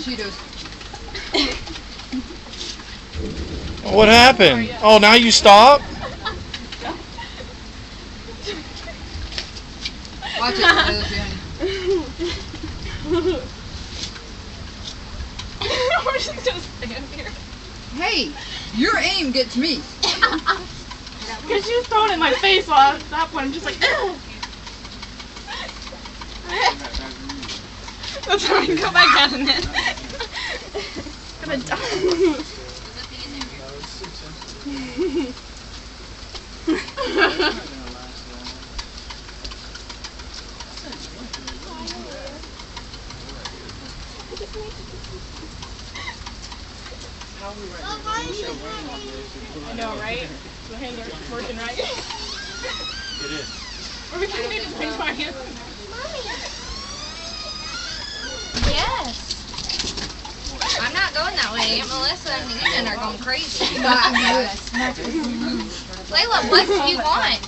Cheetos. What happened? Oh, now you stop? Watch it. We're just gonna stand here. Hey, your aim gets me. Because she was throwing it in my face while at that point I'm just like, that's how I can go back down in it. Gonna die. I know, right? The hands are working right. It is. Or we can just pinch my hands. Yes. I'm not going that way. Aunt Melissa and Ethan are going crazy. Layla, what do you want?